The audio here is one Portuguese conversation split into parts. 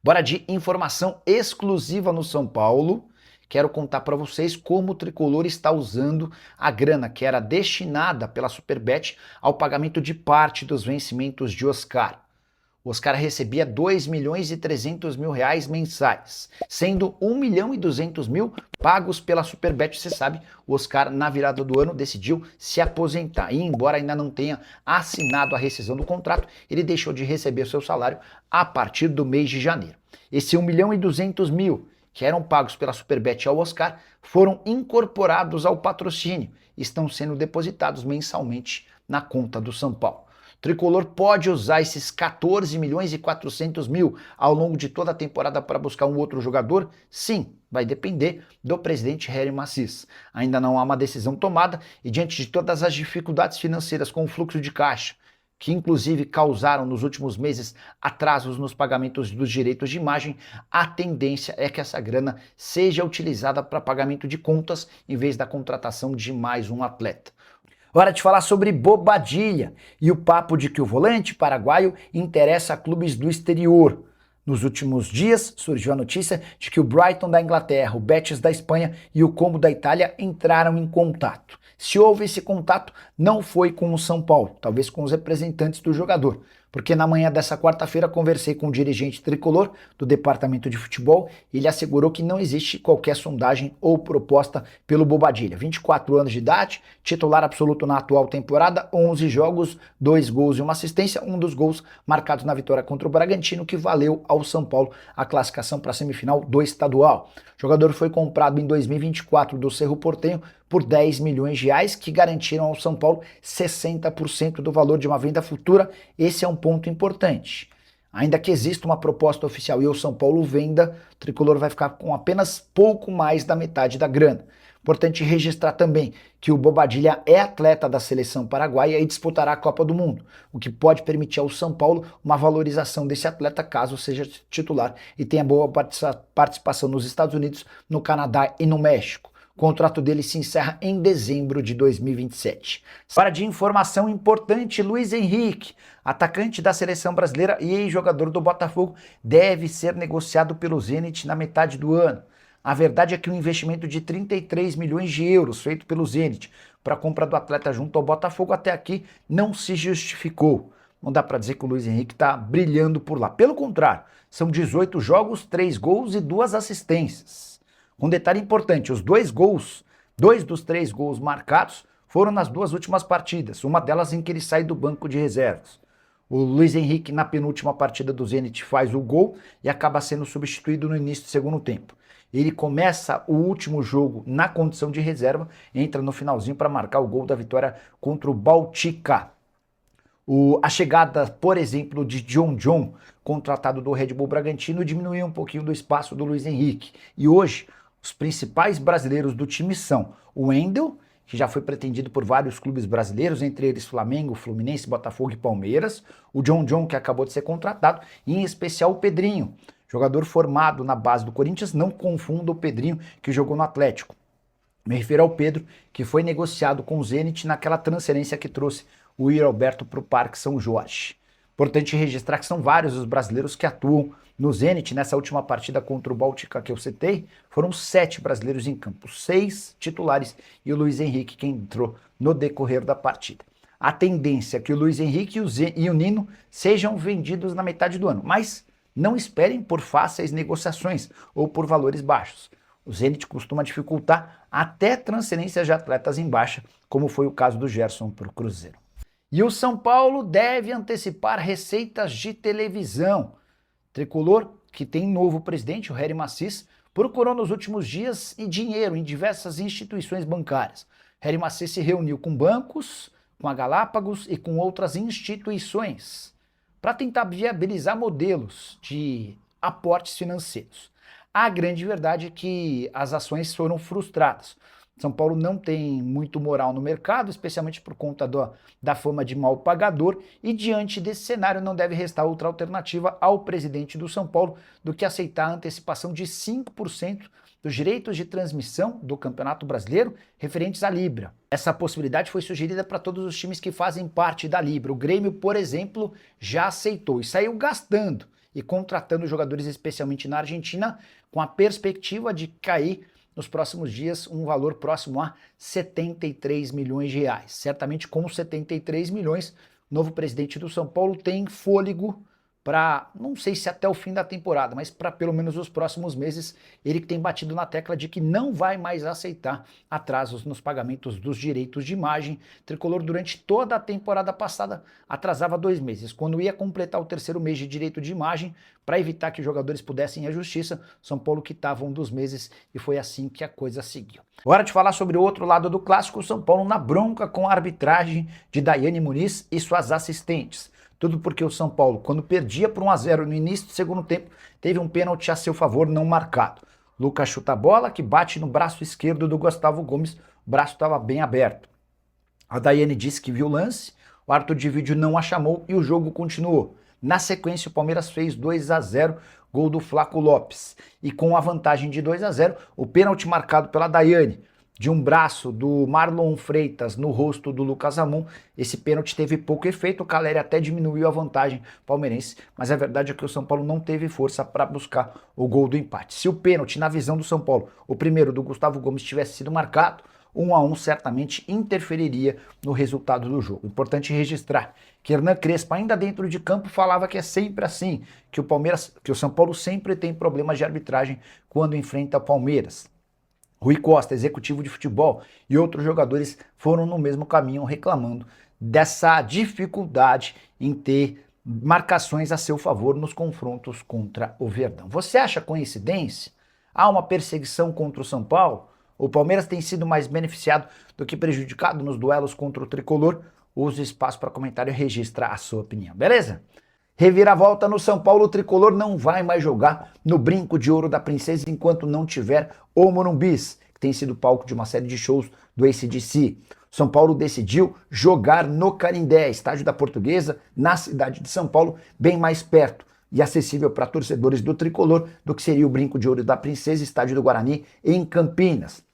Bora de informação exclusiva no São Paulo. Quero contar para vocês como o Tricolor está usando a grana que era destinada pela Superbet ao pagamento de parte dos vencimentos de Oscar. O Oscar recebia 2 milhões e 300 mil reais mensais, sendo 1 milhão e 200 mil pagos pela Superbet. Você sabe, o Oscar na virada do ano decidiu se aposentar e embora ainda não tenha assinado a rescisão do contrato, ele deixou de receber seu salário a partir do mês de janeiro. Esse 1 milhão e 200 mil que eram pagos pela Superbet ao Oscar foram incorporados ao patrocínio e estão sendo depositados mensalmente na conta do São Paulo. O Tricolor pode usar esses 14 milhões e 400 mil ao longo de toda a temporada para buscar um outro jogador? Sim, vai depender do presidente Hélio Massis. Ainda não há uma decisão tomada e diante de todas as dificuldades financeiras com o fluxo de caixa, que inclusive causaram nos últimos meses atrasos nos pagamentos dos direitos de imagem, a tendência é que essa grana seja utilizada para pagamento de contas em vez da contratação de mais um atleta. Hora de falar sobre Bobadilla e o papo de que o volante paraguaio interessa a clubes do exterior. Nos últimos dias surgiu a notícia de que o Brighton da Inglaterra, o Betis da Espanha e o Como da Itália entraram em contato. Se houve esse contato, não foi com o São Paulo, talvez com os representantes do jogador, porque na manhã dessa quarta-feira conversei com o dirigente tricolor do departamento de futebol e ele assegurou que não existe qualquer sondagem ou proposta pelo Bobadilla. 24 anos de idade, titular absoluto na atual temporada, 11 jogos, 2 gols e uma assistência, um dos gols marcados na vitória contra o Bragantino, que valeu ao São Paulo a classificação para a semifinal do estadual. O jogador foi comprado em 2024 do Cerro Porteño por 10 milhões de reais, que garantiram ao São Paulo 60% do valor de uma venda futura. Esse é um ponto importante. Ainda que exista uma proposta oficial e o São Paulo venda, o Tricolor vai ficar com apenas pouco mais da metade da grana. Importante registrar também que o Bobadilla é atleta da seleção paraguaia e disputará a Copa do Mundo, o que pode permitir ao São Paulo uma valorização desse atleta caso seja titular e tenha boa participação nos Estados Unidos, no Canadá e no México. O contrato dele se encerra em dezembro de 2027. Para de informação importante, Luiz Henrique, atacante da seleção brasileira e ex-jogador do Botafogo, deve ser negociado pelo Zenit na metade do ano. A verdade é que o investimento de 33 milhões de euros feito pelo Zenit para a compra do atleta junto ao Botafogo até aqui não se justificou. Não dá para dizer que o Luiz Henrique está brilhando por lá. Pelo contrário, são 18 jogos, 3 gols e 2 assistências. Um detalhe importante, os 2 dos 3 gols marcados foram nas 2 últimas partidas, uma delas em que ele sai do banco de reservas. O Luiz Henrique, na penúltima partida do Zenit, faz o gol e acaba sendo substituído no início do segundo tempo. Ele começa o último jogo na condição de reserva, entra no finalzinho para marcar o gol da vitória contra o Baltica. A chegada, por exemplo, de John, contratado do Red Bull Bragantino, diminuiu um pouquinho do espaço do Luiz Henrique. E hoje, os principais brasileiros do time são o Wendel, que já foi pretendido por vários clubes brasileiros, entre eles Flamengo, Fluminense, Botafogo e Palmeiras, o John, que acabou de ser contratado, e em especial o Pedrinho, jogador formado na base do Corinthians. Não confunda o Pedrinho que jogou no Atlético. Me refiro ao Pedro, que foi negociado com o Zenit naquela transferência que trouxe o Yuri Alberto para o Parque São Jorge. Importante registrar que são vários os brasileiros que atuam no Zenit. Nessa última partida contra o Baltica que eu citei, foram 7 brasileiros em campo, 6 titulares e o Luiz Henrique quem entrou no decorrer da partida. A tendência é que o Luiz Henrique e o Nino sejam vendidos na metade do ano, mas não esperem por fáceis negociações ou por valores baixos. O Zenit costuma dificultar até transferências de atletas em baixa, como foi o caso do Gerson para o Cruzeiro. E o São Paulo deve antecipar receitas de televisão. Tricolor, que tem novo presidente, o Hélio Massis, procurou nos últimos dias dinheiro em diversas instituições bancárias. Hélio Massis se reuniu com bancos, com a Galápagos e com outras instituições para tentar viabilizar modelos de aportes financeiros. A grande verdade é que as ações foram frustradas. São Paulo não tem muito moral no mercado, especialmente por conta da fama de mal pagador, e diante desse cenário não deve restar outra alternativa ao presidente do São Paulo do que aceitar a antecipação de 5% dos direitos de transmissão do Campeonato Brasileiro referentes à Libra. Essa possibilidade foi sugerida para todos os times que fazem parte da Libra. O Grêmio, por exemplo, já aceitou e saiu gastando e contratando jogadores especialmente na Argentina, com a perspectiva de cair nos próximos dias um valor próximo a 73 milhões de reais. Certamente com 73 milhões, o novo presidente do São Paulo tem fôlego para, não sei se até o fim da temporada, mas para pelo menos os próximos meses, ele que tem batido na tecla de que não vai mais aceitar atrasos nos pagamentos dos direitos de imagem. Tricolor durante toda a temporada passada atrasava 2 meses. Quando ia completar o 3º mês de direito de imagem, para evitar que os jogadores pudessem ir à justiça, São Paulo quitava um dos meses e foi assim que a coisa seguiu. Hora de falar sobre o outro lado do clássico, São Paulo na bronca com a arbitragem de Daiane Muniz e suas assistentes. Tudo porque o São Paulo, quando perdia por 1-0 no início do segundo tempo, teve um pênalti a seu favor não marcado. Lucas chuta a bola, que bate no braço esquerdo do Gustavo Gomes, o braço estava bem aberto. A Daiane disse que viu o lance, o árbitro de vídeo não a chamou e o jogo continuou. Na sequência, o Palmeiras fez 2-0, gol do Flaco Lopes. E com a vantagem de 2-0, o pênalti marcado pela Daiane, de um braço do Marlon Freitas no rosto do Lucas Ramon, esse pênalti teve pouco efeito, o Caleri até diminuiu a vantagem palmeirense, mas a verdade é que o São Paulo não teve força para buscar o gol do empate. Se o pênalti, na visão do São Paulo, o primeiro do Gustavo Gomes, tivesse sido marcado, 1-1 certamente interferiria no resultado do jogo. Importante registrar que Hernan Crespo, ainda dentro de campo, falava que é sempre assim, que o São Paulo sempre tem problemas de arbitragem quando enfrenta o Palmeiras. Rui Costa, executivo de futebol, e outros jogadores foram no mesmo caminho reclamando dessa dificuldade em ter marcações a seu favor nos confrontos contra o Verdão. Você acha coincidência? Há uma perseguição contra o São Paulo? O Palmeiras tem sido mais beneficiado do que prejudicado nos duelos contra o Tricolor? Use o espaço para comentário e registra a sua opinião, beleza? Reviravolta no São Paulo, o Tricolor não vai mais jogar no Brinco de Ouro da Princesa enquanto não tiver o Morumbis, que tem sido palco de uma série de shows do AC/DC. São Paulo decidiu jogar no Canindé, estádio da Portuguesa, na cidade de São Paulo, bem mais perto e acessível para torcedores do Tricolor do que seria o Brinco de Ouro da Princesa, estádio do Guarani, em Campinas.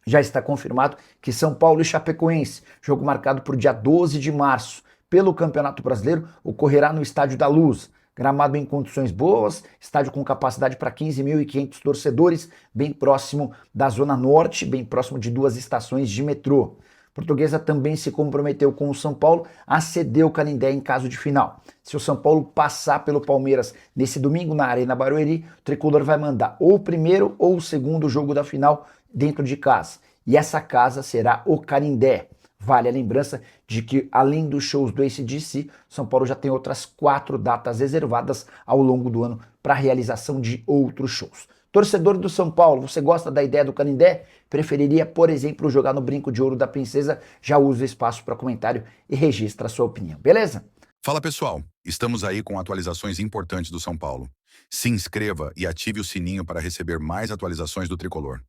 Já está confirmado que São Paulo e Chapecoense, jogo marcado para o dia 12 de março, pelo Campeonato Brasileiro, ocorrerá no Estádio da Luz. Gramado em condições boas, estádio com capacidade para 15.500 torcedores, bem próximo da Zona Norte, bem próximo de 2 estações de metrô. Portuguesa também se comprometeu com o São Paulo a ceder o Canindé em caso de final. Se o São Paulo passar pelo Palmeiras nesse domingo na Arena Barueri, o Tricolor vai mandar ou o primeiro ou o segundo jogo da final dentro de casa. E essa casa será o Canindé. Vale a lembrança de que, além dos shows do AC/DC, São Paulo já tem outras 4 datas reservadas ao longo do ano para a realização de outros shows. Torcedor do São Paulo, você gosta da ideia do Canindé? Preferiria, por exemplo, jogar no Brinco de Ouro da Princesa? Já usa o espaço para comentário e registra a sua opinião, beleza? Fala pessoal, estamos aí com atualizações importantes do São Paulo. Se inscreva e ative o sininho para receber mais atualizações do Tricolor.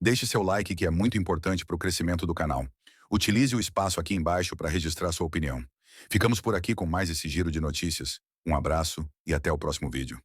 Deixe seu like que é muito importante para o crescimento do canal. Utilize o espaço aqui embaixo para registrar sua opinião. Ficamos por aqui com mais esse giro de notícias. Um abraço e até o próximo vídeo.